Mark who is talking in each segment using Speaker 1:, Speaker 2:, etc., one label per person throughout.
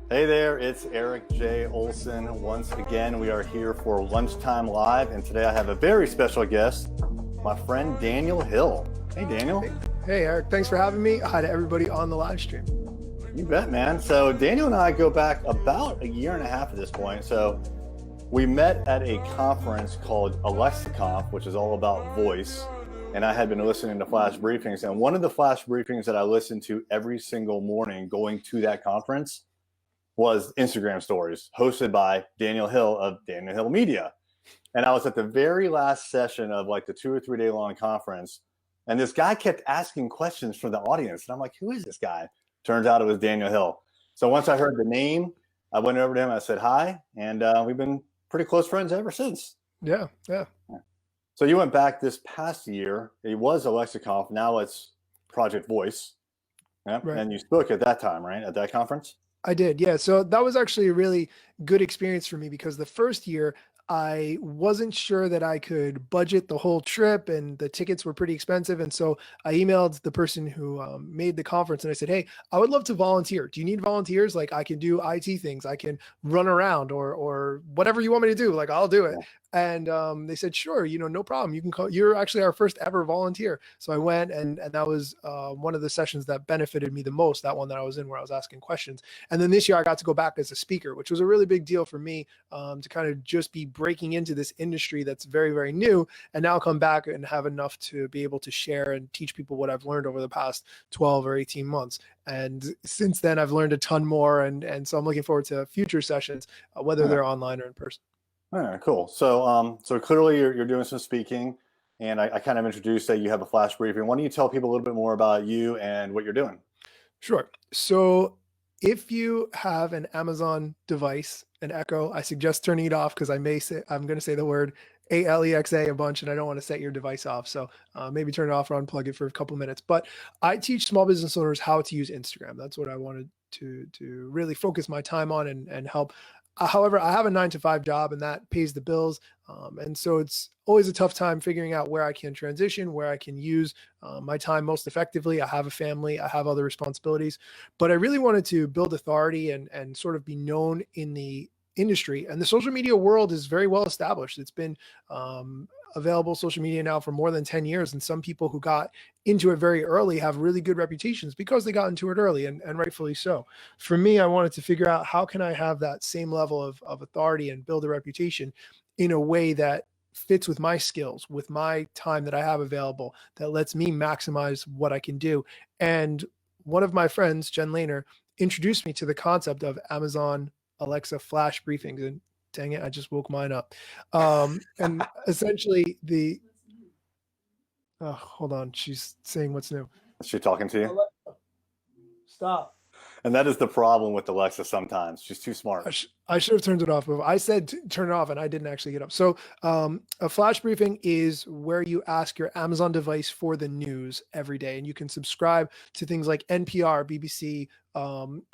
Speaker 1: Hey there, it's Eric J. Olson. Once again, we are here for Lunchtime Live, and today I have a very special guest, my friend Daniel Hill. Hey, Daniel.
Speaker 2: Hey, Eric. Thanks for having me. Hi to everybody on the live stream.
Speaker 1: You bet, man. So Daniel and I go back about a year and a half at this point. So we met at a conference called AlexaConf, which is all about voice. And I had been listening to flash briefings. And one of the flash briefings that I listened to every single morning going to that conference was Instagram stories hosted by Daniel Hill of Daniel Hill Media. And I was at the very last session of like the 2 or 3 day long conference. And this guy kept asking questions from the audience. And I'm like, who is this guy? Turns out it was Daniel Hill. So once I heard the name, I went over to him, I said hi, and we've been pretty close friends ever since.
Speaker 2: Yeah.
Speaker 1: So you went back this past year. It was AlexaConf. Now it's Project Voice. Yeah. Right. And you spoke at that time, right? At that conference?
Speaker 2: I did. Yeah. So that was actually a really good experience for me because the first year I wasn't sure that I could budget the whole trip and the tickets were pretty expensive. And so I emailed the person who made the conference and I said, hey, I would love to volunteer. Do you need volunteers? Like I can do IT things. I can run around or whatever you want me to do. Like I'll do it. And they said, sure, no problem. You can call, you're actually our first ever volunteer. So I went and that was one of the sessions that benefited me the most, that one that I was in where I was asking questions. And then this year I got to go back as a speaker, which was a really big deal for me to kind of just be breaking into this industry that's very, very new. And now come back and have enough to be able to share and teach people what I've learned over the past 12 or 18 months. And since then I've learned a ton more. And so I'm looking forward to future sessions, whether they're online or in person.
Speaker 1: All right, cool. So, so clearly you're doing some speaking, and I kind of introduced that you have a flash briefing. Why don't you tell people a little bit more about you and what you're doing?
Speaker 2: Sure. So if you have an Amazon device, an Echo, I suggest turning it off because I'm going to say the word Alexa a bunch and I don't want to set your device off. So maybe turn it off or unplug it for a couple of minutes. But I teach small business owners how to use Instagram. That's what I wanted to really focus my time on and help. However, I have a 9-to-5 job and that pays the bills. And so it's always a tough time figuring out where I can transition, where I can use my time most effectively. I have a family, I have other responsibilities, but I really wanted to build authority and sort of be known in the industry. And the social media world is very well established. It's been available social media now for more than 10 years. And some people who got into it very early have really good reputations because they got into it early and rightfully so. For me, I wanted to figure out how can I have that same level of authority and build a reputation in a way that fits with my skills, with my time that I have available, that lets me maximize what I can do. And one of my friends, Jen Lehner, introduced me to the concept of Amazon Alexa flash briefings. And dang it, I just woke mine up. And essentially hold on, she's saying what's new.
Speaker 1: Is she talking to you?
Speaker 2: Alexa, stop.
Speaker 1: And that is the problem with Alexa sometimes. She's too smart.
Speaker 2: I should have turned it off. I said turn it off and I didn't actually get up. So a flash briefing is where you ask your Amazon device for the news every day. And you can subscribe to things like NPR, BBC,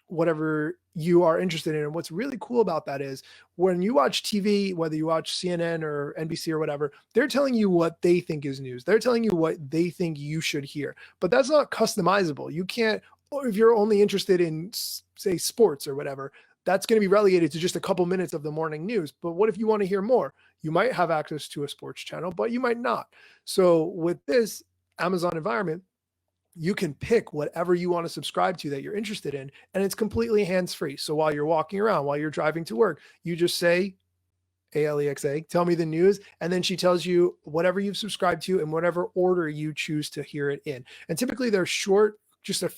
Speaker 2: whatever you are interested in. And what's really cool about that is when you watch TV, whether you watch CNN or NBC or whatever, they're telling you what they think is news. They're telling you what they think you should hear. But that's not customizable. You can't, if you're only interested in, say, sports or whatever, that's going to be relegated to just a couple minutes of the morning news. But what if you want to hear more? You might have access to a sports channel, but you might not. So with this Amazon environment, you can pick whatever you want to subscribe to that you're interested in, and it's completely hands-free. So while you're walking around, while you're driving to work, you just say, Alexa, tell me the news. And then she tells you whatever you've subscribed to in whatever order you choose to hear it in. And typically they're short, just a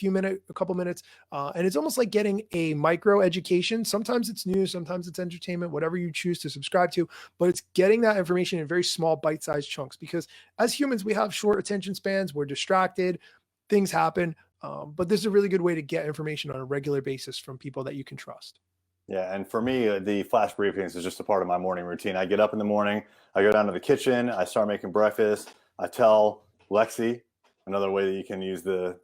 Speaker 2: couple minutes. And it's almost like getting a micro education. Sometimes it's news, sometimes it's entertainment, whatever you choose to subscribe to, but it's getting that information in very small bite-sized chunks because as humans, we have short attention spans, we're distracted, things happen. But this is a really good way to get information on a regular basis from people that you can trust.
Speaker 1: Yeah, and for me, the flash briefings is just a part of my morning routine. I get up in the morning, I go down to the kitchen, I start making breakfast, I tell Lexi, another way that you can use the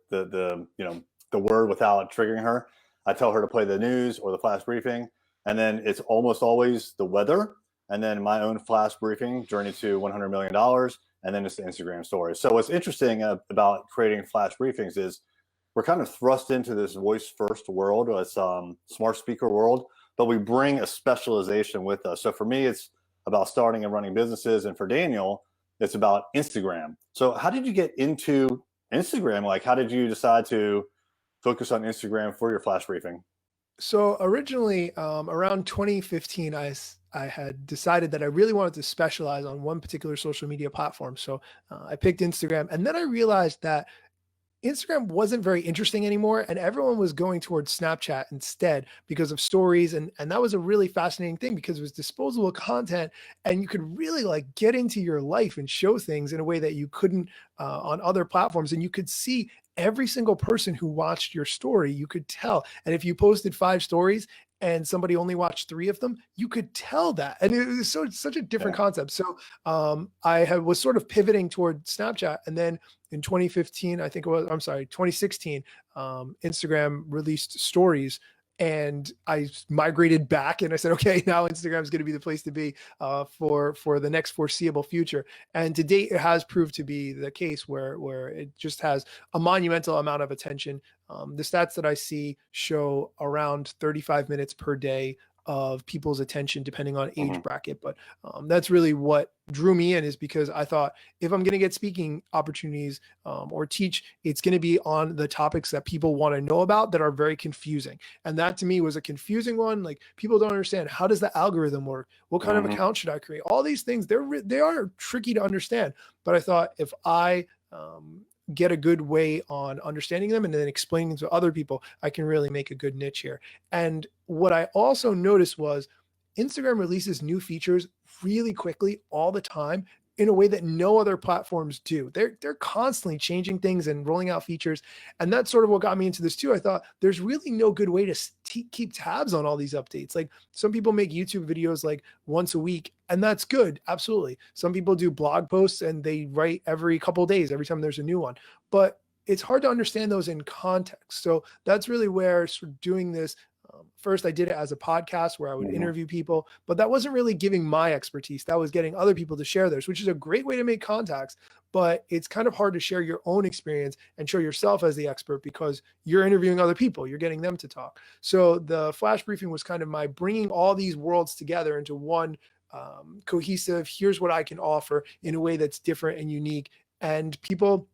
Speaker 1: word without triggering her. I tell her to play the news or the flash briefing, and then it's almost always the weather, and then my own flash briefing, journey to $100 million, and then it's the Instagram stories. So what's interesting about creating flash briefings is we're kind of thrust into this voice first world, this smart speaker world, but we bring a specialization with us. So for me, it's about starting and running businesses. And for Daniel, it's about Instagram. So how did you get into Instagram? Like, how did you decide to focus on Instagram for your flash briefing?
Speaker 2: So originally, around 2015, I had decided that I really wanted to specialize on one particular social media platform. So I picked Instagram, and then I realized that Instagram wasn't very interesting anymore, and everyone was going towards Snapchat instead because of stories, and that was a really fascinating thing because it was disposable content, and you could really like get into your life and show things in a way that you couldn't on other platforms, and you could see every single person who watched your story. You could tell, and if you posted 5 stories and somebody only watched 3 of them, you could tell that, and it was such a different
Speaker 1: Yeah.
Speaker 2: concept. So was sort of pivoting toward Snapchat, and then in 2015, I think it was, I'm sorry, 2016, Instagram released stories, and I migrated back and I said, okay, now Instagram is going to be the place to be for the next foreseeable future. And to date, it has proved to be the case where it just has a monumental amount of attention. The stats that I see show around 35 minutes per day of people's attention, depending on age
Speaker 1: Mhm.
Speaker 2: bracket. But that's really what drew me in, is because I thought if I'm going to get speaking opportunities or teach, it's going to be on the topics that people want to know about that are very confusing. And that to me was a confusing one. Like, people don't understand, how does the algorithm work? What kind of
Speaker 1: Mhm.
Speaker 2: account should I create? All these things, they are tricky to understand. But I thought if I get a good way on understanding them and then explaining to other people, I can really make a good niche here. And what I also noticed was Instagram releases new features really quickly all the time in a way that no other platforms do. They're constantly changing things and rolling out features, and that's sort of what got me into this too. I thought there's really no good way to keep tabs on all these updates. Like, some people make YouTube videos like once a week, and that's good, absolutely. Some people do blog posts and they write every couple of days, every time there's a new one, but it's hard to understand those in context. So that's really where sort of doing this. First, I did it as a podcast where I would
Speaker 1: Mhm.
Speaker 2: interview people, but that wasn't really giving my expertise. That was getting other people to share theirs, which is a great way to make contacts. But it's kind of hard to share your own experience and show yourself as the expert because you're interviewing other people, you're getting them to talk. So the flash briefing was kind of my bringing all these worlds together into one cohesive, here's what I can offer in a way that's different and unique. And people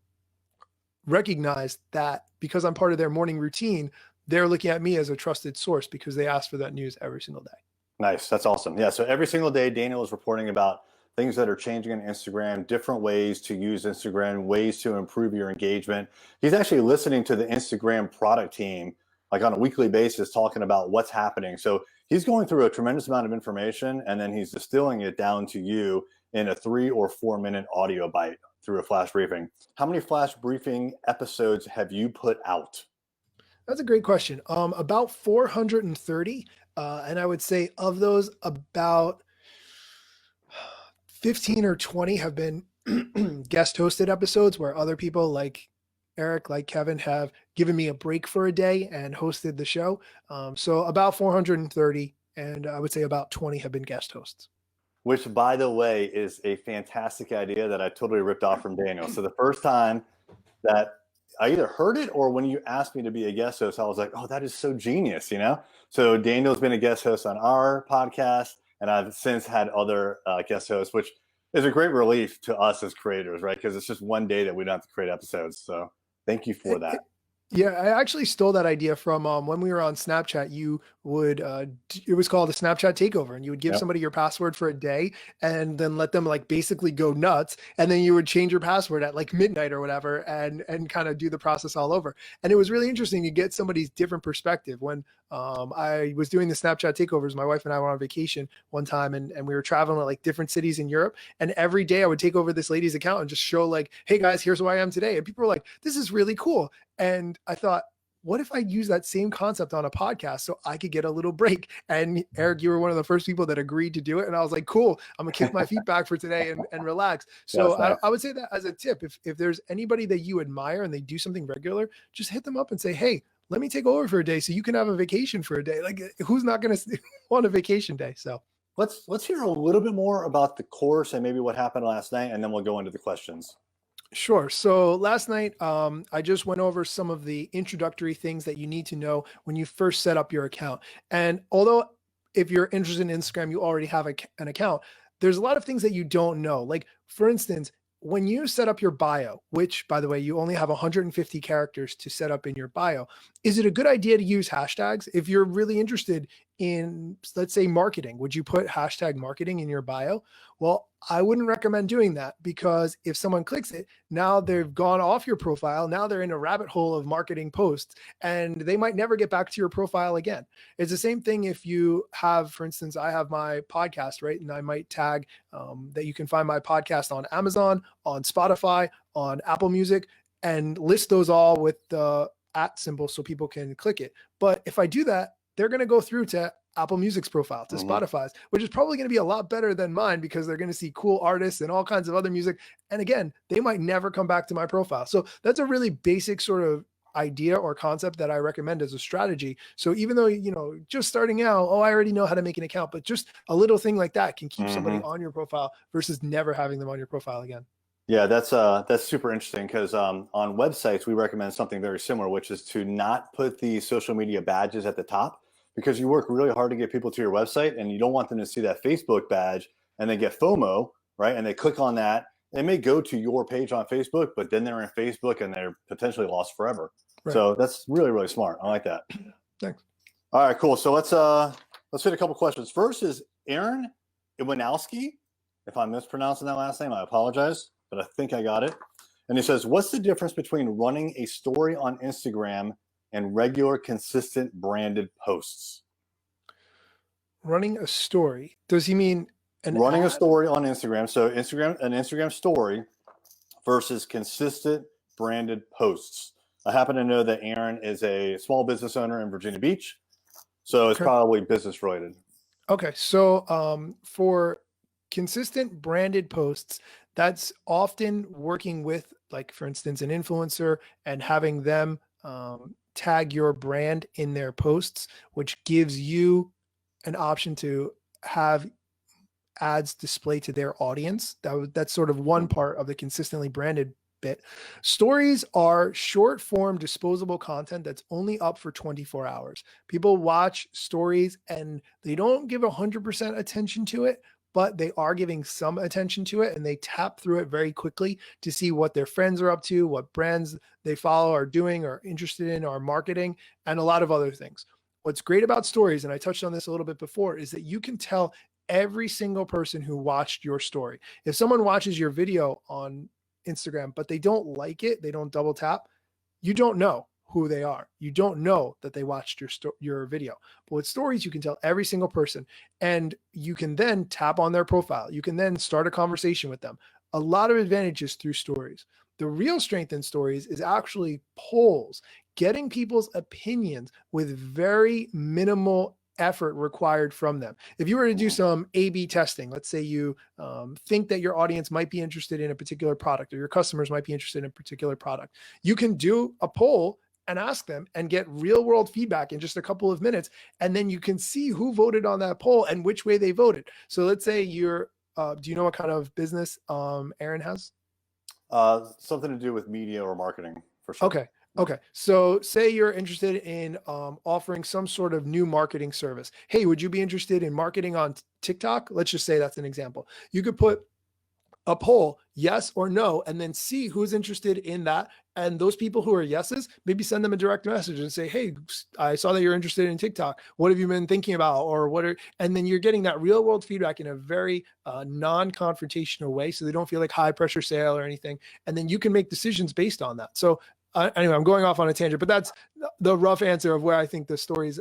Speaker 2: recognize that because I'm part of their morning routine, they're looking at me as a trusted source because they ask for that news every single day.
Speaker 1: Nice. That's awesome. Yeah. So every single day, Daniel is reporting about things that are changing on Instagram, different ways to use Instagram, ways to improve your engagement. He's actually listening to the Instagram product team like on a weekly basis, talking about what's happening. So he's going through a tremendous amount of information, and then he's distilling it down to you in a 3 or 4 minute audio bite through a flash briefing. How many flash briefing episodes have you put out?
Speaker 2: That's a great question. About 430, and I would say of those, about 15 or 20 have been guest hosted episodes where other people like Eric, like Kevin, have given me a break for a day and hosted the show. So about 430, and I would say about 20 have been guest hosts.
Speaker 1: Which, by the way, is a fantastic idea that I totally ripped off from Daniel. So the first time that I either heard it or when you asked me to be a guest host, I was like, oh, that is so genius, you know? So Daniel's been a guest host on our podcast, and I've since had other guest hosts, which is a great relief to us as creators, right? Because it's just one day that we don't have to create episodes. So thank you for that.
Speaker 2: Yeah, I actually stole that idea from when we were on Snapchat. You would it was called a Snapchat takeover, and you would give
Speaker 1: Yep.
Speaker 2: somebody your password for a day and then let them like basically go nuts, and then you would change your password at like midnight or whatever, and kind of do the process all over. And it was really interesting to get somebody's different perspective. When I was doing the Snapchat takeovers, my wife and I were on vacation one time, and we were traveling to like different cities in Europe, and every day I would take over this lady's account and just show like, hey guys, here's who I am today. And people were like, this is really cool. And I thought, what if I use that same concept on a podcast so I could get a little break? And Eric, you were one of the first people that agreed to do it. And I was like, cool, I'm gonna kick my feet back for today and relax. So
Speaker 1: That's nice.
Speaker 2: I would say that as a tip, if there's anybody that you admire and they do something regular, just hit them up and say, hey, let me take over for a day so you can have a vacation for a day. Like, who's not gonna want a vacation day? So
Speaker 1: Let's hear a little bit more about the course and maybe what happened last night, and then we'll go into the questions.
Speaker 2: Sure. So last night, I just went over some of the introductory things that you need to know when you first set up your account. And although if you're interested in Instagram, you already have an account, there's a lot of things that you don't know. Like, for instance, when you set up your bio, which by the way, you only have 150 characters to set up in your bio, is it a good idea to use hashtags? If you're really interested in, let's say, marketing, would you put hashtag marketing in your bio? Well, I wouldn't recommend doing that, because if someone clicks it, now they've gone off your profile. Now they're in a rabbit hole of marketing posts, and they might never get back to your profile again. It's the same thing if you have, for instance, I have my podcast, right? And I might tag that you can find my podcast on Amazon, on Spotify, on Apple Music, and list those all with the @ symbol so people can click it. But if I do that, they're going to go through to Apple Music's profile, to Spotify's, which is probably going to be a lot better than mine, because they're going to see cool artists and all kinds of other music. And again, they might never come back to my profile. So that's a really basic sort of idea or concept that I recommend as a strategy. So even though, just starting out, I already know how to make an account, but just a little thing like that can keep somebody on your profile versus never having them on your profile again.
Speaker 1: Yeah, that's super interesting, because on websites we recommend something very similar, which is to not put the social media badges at the top, because you work really hard to get people to your website, and you don't want them to see that Facebook badge and then get FOMO, right? And they click on that. They may go to your page on Facebook, but then they're in Facebook and they're potentially lost forever. Right. So that's really, really smart. I like that.
Speaker 2: Thanks.
Speaker 1: All right, cool. So let's hit a couple questions. First is Aaron Iwanowski. If I'm mispronouncing that last name, I apologize, but I think I got it. And he says, what's the difference between running a story on Instagram and regular, consistent branded posts?
Speaker 2: Running a story. Does he mean
Speaker 1: running a story on Instagram? So an Instagram story versus consistent branded posts. I happen to know that Aaron is a small business owner in Virginia Beach, so it's probably business related.
Speaker 2: Okay, so for consistent branded posts, that's often working with, like, for instance, an influencer and having them tag your brand in their posts, which gives you an option to have ads display to their audience. That's sort of one part of the consistently branded bit. Stories are short form disposable content that's only up for 24 hours. People watch stories and they don't give 100% attention to it, but they are giving some attention to it, and they tap through it very quickly to see what their friends are up to, what brands they follow are doing or interested in or marketing, and a lot of other things. What's great about stories, and I touched on this a little bit before, is that you can tell every single person who watched your story. If someone watches your video on Instagram, but they don't like it, they don't double tap, you don't know who they are. You don't know that they watched your video. But with stories, you can tell every single person, and you can then tap on their profile. You can then start a conversation with them. A lot of advantages through stories. The real strength in stories is actually polls, getting people's opinions with very minimal effort required from them. If you were to do some A/B testing, let's say you think that your audience might be interested in a particular product, or your customers might be interested in a particular product, you can do a poll and ask them and get real world feedback in just a couple of minutes. And then you can see who voted on that poll and which way they voted. So let's say you're, do you know what kind of business Aaron has?
Speaker 1: Something to do with media or marketing, for sure.
Speaker 2: Okay. So say you're interested in offering some sort of new marketing service. Hey, would you be interested in marketing on TikTok? Let's just say that's an example. You could put a poll, yes or no, and then see who's interested in that. And those people who are yeses, maybe send them a direct message and say, hey, I saw that you're interested in TikTok. What have you been thinking about? Or and then you're getting that real world feedback in a very non-confrontational way, so they don't feel like high pressure sale or anything. And then you can make decisions based on that. So anyway, I'm going off on a tangent, but that's the rough answer of where I think the story's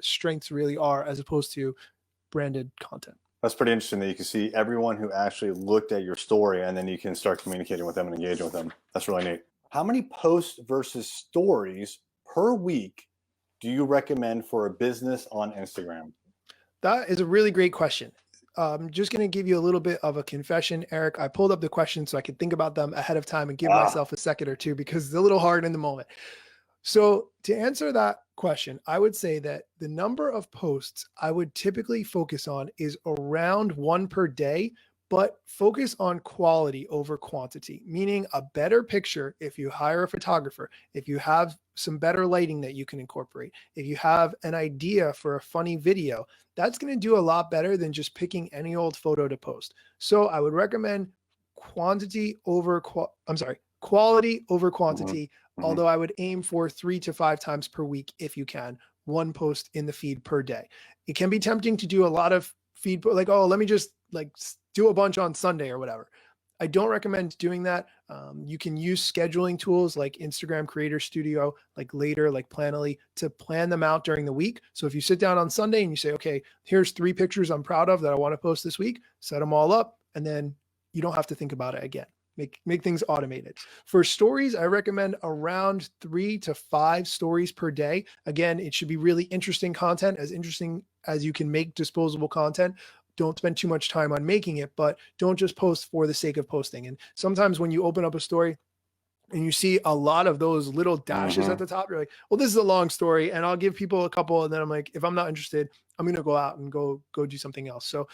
Speaker 2: strengths really are, as opposed to branded content.
Speaker 1: That's pretty interesting that you can see everyone who actually looked at your story, and then you can start communicating with them and engaging with them. That's really neat. How many posts versus stories per week do you recommend for a business on Instagram?
Speaker 2: That is a really great question. I'm just going to give you a little bit of a confession, Eric. I pulled up the questions so I could think about them ahead of time and give myself a second or two, because it's a little hard in the moment. So to answer that question, I would say that the number of posts I would typically focus on is around one per day, but focus on quality over quantity, meaning a better picture. If you hire a photographer, if you have some better lighting that you can incorporate, if you have an idea for a funny video, that's going to do a lot better than just picking any old photo to post. So I would recommend quality over quantity, although I would aim for 3 to 5 times per week if you can, one post in the feed per day. It can be tempting to do a lot of feed, like, oh, let me just like do a bunch on Sunday or whatever. I don't recommend doing that. You can use scheduling tools like Instagram Creator Studio, like Later, like Planoly, to plan them out during the week. So if you sit down on Sunday and you say, okay, here's 3 pictures I'm proud of that I want to post this week, set them all up, and then you don't have to think about it again. Make things automated. For stories, I recommend around 3 to 5 stories per day. Again, it should be really interesting content, as interesting as you can make disposable content. Don't spend too much time on making it, but don't just post for the sake of posting. And sometimes when you open up a story and you see a lot of those little dashes at the top, you're like, well, this is a long story, and I'll give people a couple. And then I'm like, if I'm not interested, I'm going to go out and go do something else. So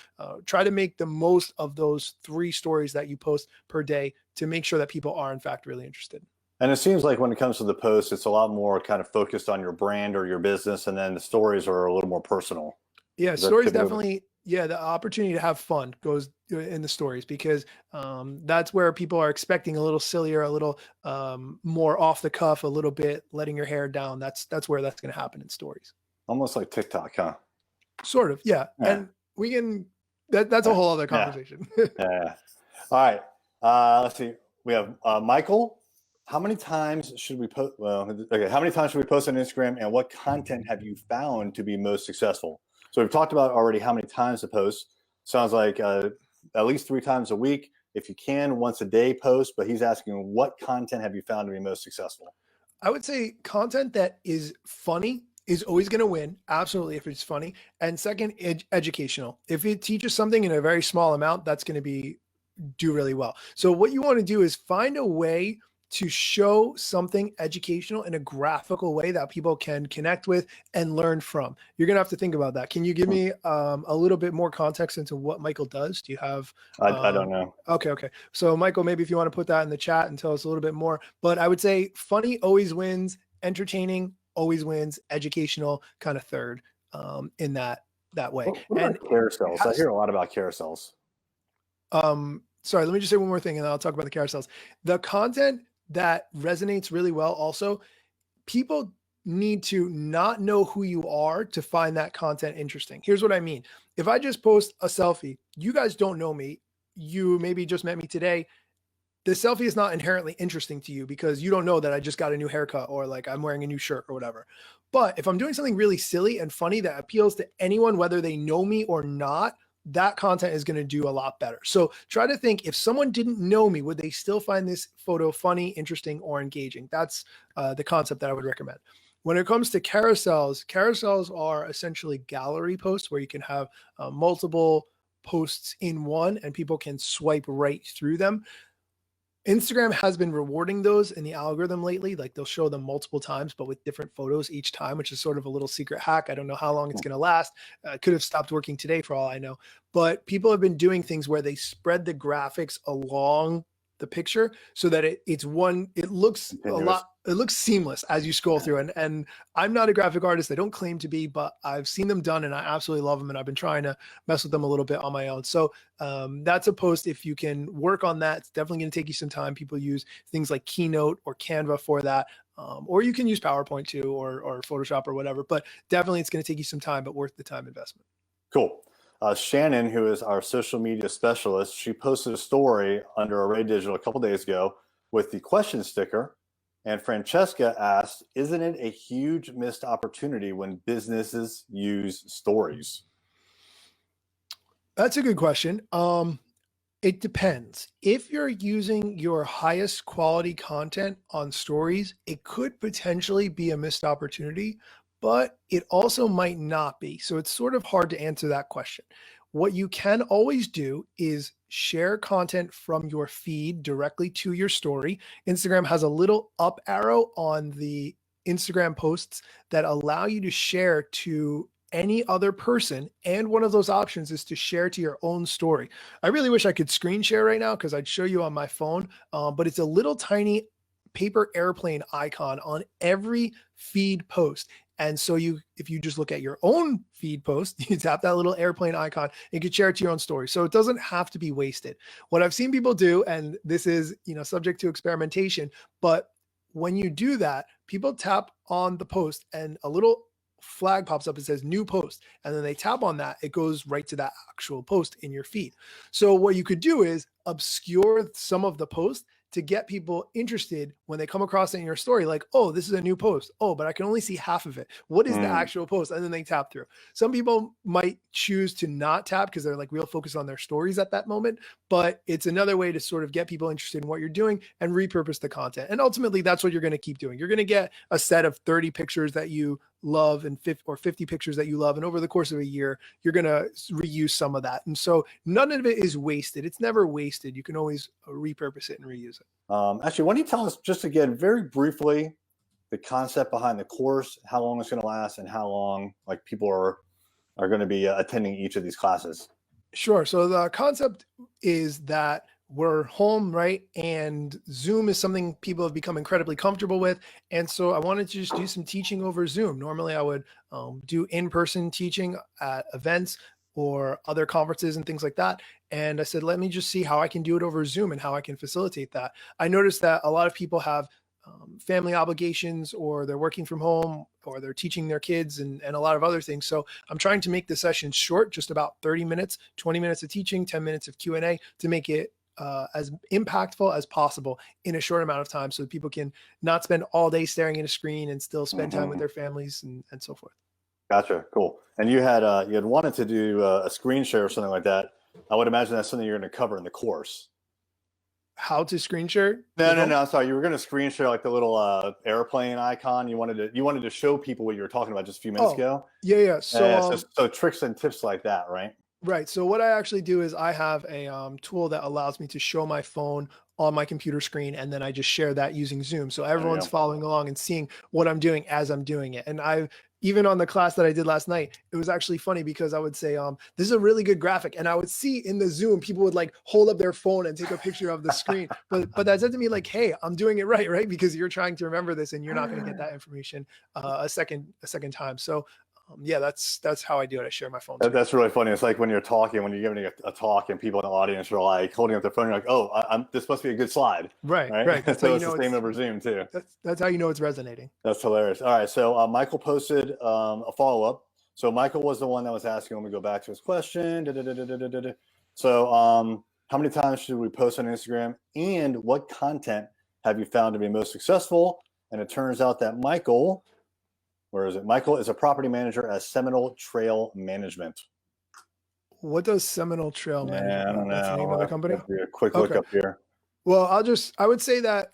Speaker 2: try to make the most of those 3 stories that you post per day to make sure that people are in fact really interested.
Speaker 1: And it seems like when it comes to the post, it's a lot more kind of focused on your brand or your business, and then the stories are a little more personal.
Speaker 2: Yeah, stories definitely. Yeah, the opportunity to have fun goes in the stories, because that's where people are expecting a little sillier, a little more off the cuff, a little bit letting your hair down. That's where that's going to happen in stories.
Speaker 1: Almost like TikTok, huh?
Speaker 2: Sort of, yeah. And we can. That's a whole other conversation.
Speaker 1: Yeah. All right. Let's see. We have Michael. How many times should we post? Well, okay. How many times should we post on Instagram, and what content have you found to be most successful? So we've talked about already how many times to post. Sounds like at least 3 times a week. If you can, once a day post. But he's asking, what content have you found to be most successful?
Speaker 2: I would say content that is funny is always going to win. Absolutely, if it's funny. And second, educational. If it teaches something in a very small amount, that's going to do really well. So what you want to do is find a way to show something educational in a graphical way that people can connect with and learn from. You're going to have to think about that. Can you give me a little bit more context into what Michael does? Do you have?
Speaker 1: I don't know.
Speaker 2: Okay. So Michael, maybe if you want to put that in the chat and tell us a little bit more, but I would say funny always wins, entertaining always wins, educational kind of third in that way.
Speaker 1: What about carousels? I hear a lot about carousels.
Speaker 2: Sorry, let me just say one more thing and then I'll talk about the carousels. The content that resonates really well also, people need to not know who you are to find that content interesting. Here's what I mean. If I just post a selfie, you guys don't know me. You maybe just met me today. The selfie is not inherently interesting to you because you don't know that I just got a new haircut or like I'm wearing a new shirt or whatever. But if I'm doing something really silly and funny that appeals to anyone, whether they know me or not, that content is going to do a lot better. So try to think, if someone didn't know me, would they still find this photo funny, interesting, or engaging? That's the concept that I would recommend. When it comes to carousels are essentially gallery posts where you can have multiple posts in one and people can swipe right through them. Instagram has been rewarding those in the algorithm lately. Like they'll show them multiple times, but with different photos each time, which is sort of a little secret hack. I don't know how long it's going to last. Could have stopped working today for all I know. But people have been doing things where they spread the graphics along the picture so that it looks a lot, it looks seamless as you scroll through. And I'm not a graphic artist. I don't claim to be, but I've seen them done and I absolutely love them. And I've been trying to mess with them a little bit on my own. So that's a post. If you can work on that, it's definitely going to take you some time. People use things like Keynote or Canva for that. Or you can use PowerPoint too, or Photoshop or whatever, but definitely it's going to take you some time, but worth the time investment.
Speaker 1: Cool. Shannon, who is our social media specialist, she posted a story under Array Digital a couple days ago with the question sticker. And Francesca asked, isn't it a huge missed opportunity when businesses use stories?
Speaker 2: That's a good question. It depends. If you're using your highest quality content on stories, it could potentially be a missed opportunity, but it also might not be. So it's sort of hard to answer that question. What you can always do is share content from your feed directly to your story. Instagram has a little up arrow on the Instagram posts that allow you to share to any other person. And one of those options is to share to your own story. I really wish I could screen share right now because I'd show you on my phone, but it's a little tiny paper airplane icon on every feed post. And so if you just look at your own feed post, you tap that little airplane icon, you can share it to your own story. So it doesn't have to be wasted. What I've seen people do, and this is, subject to experimentation, but when you do that, people tap on the post and a little flag pops up. It says new post. And then they tap on that. It goes right to that actual post in your feed. So what you could do is obscure some of the post to get people interested when they come across it in your story, like, oh, this is a new post. Oh, but I can only see half of it. What is the actual post? And then they tap through. Some people might choose to not tap because they're like real focused on their stories at that moment, but it's another way to sort of get people interested in what you're doing and repurpose the content. And ultimately that's what you're going to keep doing. You're going to get a set of 30 pictures that you love and 50 pictures that you love. And over the course of a year, you're going to reuse some of that. And so none of it is wasted. It's never wasted. You can always repurpose it and reuse it.
Speaker 1: Actually, why don't you tell us just again, very briefly, the concept behind the course, how long it's going to last, and how long like people are going to be attending each of these classes?
Speaker 2: Sure. So the concept is that we're home, right? And Zoom is something people have become incredibly comfortable with. And so I wanted to just do some teaching over Zoom. Normally I would do in-person teaching at events or other conferences and things like that. And I said, let me just see how I can do it over Zoom and how I can facilitate that. I noticed that a lot of people have family obligations, or they're working from home, or they're teaching their kids and a lot of other things. So I'm trying to make the session short, just about 30 minutes, 20 minutes of teaching, 10 minutes of Q&A to make it as impactful as possible in a short amount of time so that people can not spend all day staring at a screen and still spend time with their families and so forth. Gotcha.
Speaker 1: Cool. And you had wanted to do a screen share or something like that. I would imagine that's something you're going to cover in the course.
Speaker 2: How to screen share?
Speaker 1: No. Sorry. You were going to screen share like the little airplane icon. You wanted to show people what you were talking about just a few minutes ago.
Speaker 2: Yeah.
Speaker 1: So tricks and tips like that, right?
Speaker 2: Right. So what I actually do is I have a tool that allows me to show my phone on my computer screen, and then I just share that using Zoom. So everyone's following along and seeing what I'm doing as I'm doing it. And even on the class that I did last night, it was actually funny because I would say, this is a really good graphic. And I would see in the Zoom, people would like hold up their phone and take a picture of the screen. But that said to me like, hey, I'm doing it right? Because you're trying to remember this and you're not going to get that information a second time. So yeah, that's how I do it. I share my phone.
Speaker 1: That's really funny. It's like when you're talking, when you're giving a talk and people in the audience are like holding up their phone, you're like, oh, this must be a good slide.
Speaker 2: Right.
Speaker 1: That's so it's the same over Zoom too.
Speaker 2: That's how you know it's resonating.
Speaker 1: That's hilarious. All right. So Michael posted a follow-up. So Michael was the one that was asking, when we go back to his question. So how many times should we post on Instagram, and what content have you found to be most successful? And it turns out that Michael, where is it? Michael is a property manager at Seminole Trail Management.
Speaker 2: What does Seminole Trail Management?
Speaker 1: I don't know.
Speaker 2: That's the name of the company?
Speaker 1: A quick look up here.
Speaker 2: Well, I would say that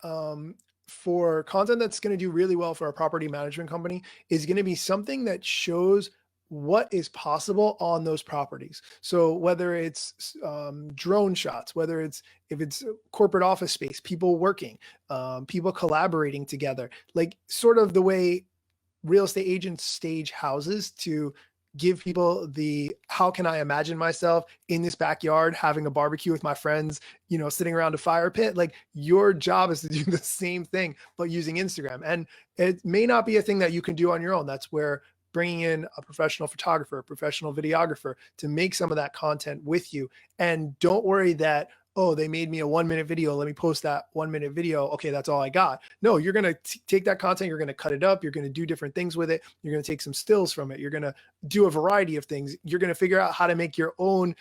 Speaker 2: for content that's going to do really well for a property management company is going to be something that shows what is possible on those properties. So whether it's drone shots, if it's corporate office space, people working, people collaborating together, like sort of the way real estate agents stage houses to give people how can I imagine myself in this backyard having a barbecue with my friends, sitting around a fire pit. Like, your job is to do the same thing, but using Instagram. And it may not be a thing that you can do on your own. That's where bringing in a professional photographer, a professional videographer to make some of that content with you. And don't worry that, oh, they made me a 1-minute video, let me post that 1-minute video. Okay, that's all I got. No, you're going to take that content, you're going to cut it up, you're going to do different things with it. You're going to take some stills from it. You're going to do a variety of things. You're going to figure out how to make your own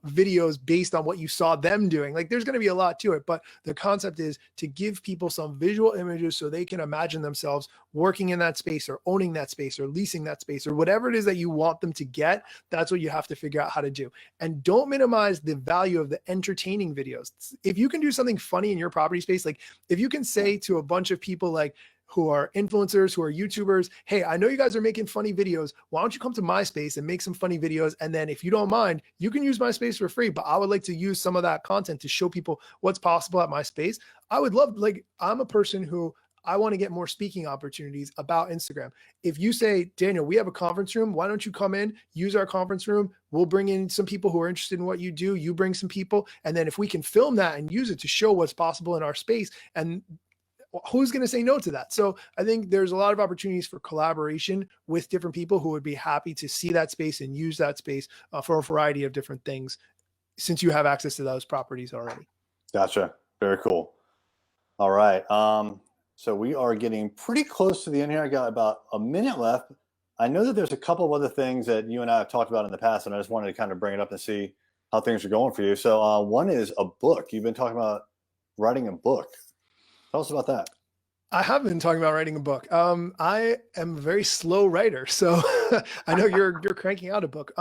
Speaker 2: videos based on what you saw them doing. Like, there's going to be a lot to it, but the concept is to give people some visual images so they can imagine themselves working in that space, or owning that space, or leasing that space, or whatever it is that you want them to get. That's what you have to figure out how to do. And don't minimize the value of the entertaining videos. If you can do something funny in your property space, like if you can say to a bunch of people like who are influencers, who are YouTubers, hey, I know you guys are making funny videos. Why don't you come to my space and make some funny videos? And then if you don't mind, you can use my space for free, but I would like to use some of that content to show people what's possible at my space. I would love, like, I'm a person who I want to get more speaking opportunities about Instagram. If you say, Daniel, we have a conference room, why don't you come in, use our conference room? We'll bring in some people who are interested in what you do. You bring some people. And then if we can film that and use it to show what's possible in our space, and who's going to say no to that? So I think there's a lot of opportunities for collaboration with different people who would be happy to see that space and use that space for a variety of different things, since you have access to those properties already.
Speaker 1: Gotcha. Very cool. All right. So we are getting pretty close to the end here. I got about a minute left. I know that there's a couple of other things that you and I have talked about in the past, and I just wanted to kind of bring it up and see how things are going for you. So one is a book. You've been talking about writing a book. Tell us about that.
Speaker 2: I have been talking about writing a book. I am a very slow writer, so I know you're cranking out a book.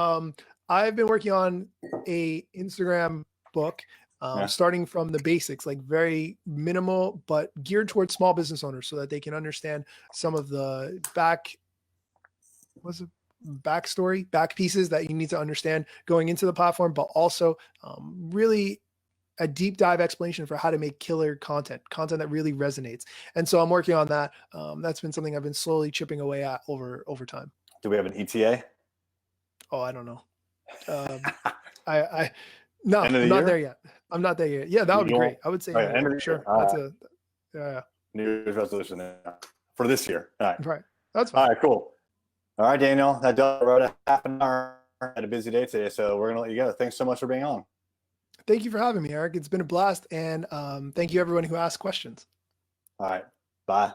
Speaker 2: I've been working on a Instagram book, starting from the basics, like very minimal, but geared towards small business owners so that they can understand some of the back pieces that you need to understand going into the platform, but also really a deep dive explanation for how to make killer content that really resonates. And so I'm working on that. That's been something I've been slowly chipping away at over time.
Speaker 1: Do we have an ETA?
Speaker 2: Oh, I don't know. No,
Speaker 1: End of the
Speaker 2: I'm not
Speaker 1: year?
Speaker 2: there yet. I'm not there yet. Yeah, that would be great. I would say,
Speaker 1: end of the
Speaker 2: sure.
Speaker 1: year.
Speaker 2: Yeah.
Speaker 1: New Year's resolution for this year. All right.
Speaker 2: Right. That's fine.
Speaker 1: All right, cool. All right, Daniel, that does right at half an hour. Had a busy day today, so we're gonna let you go. Thanks so much for being on.
Speaker 2: Thank you for having me, Eric. It's been a blast, and thank you everyone who asked questions.
Speaker 1: All right, bye.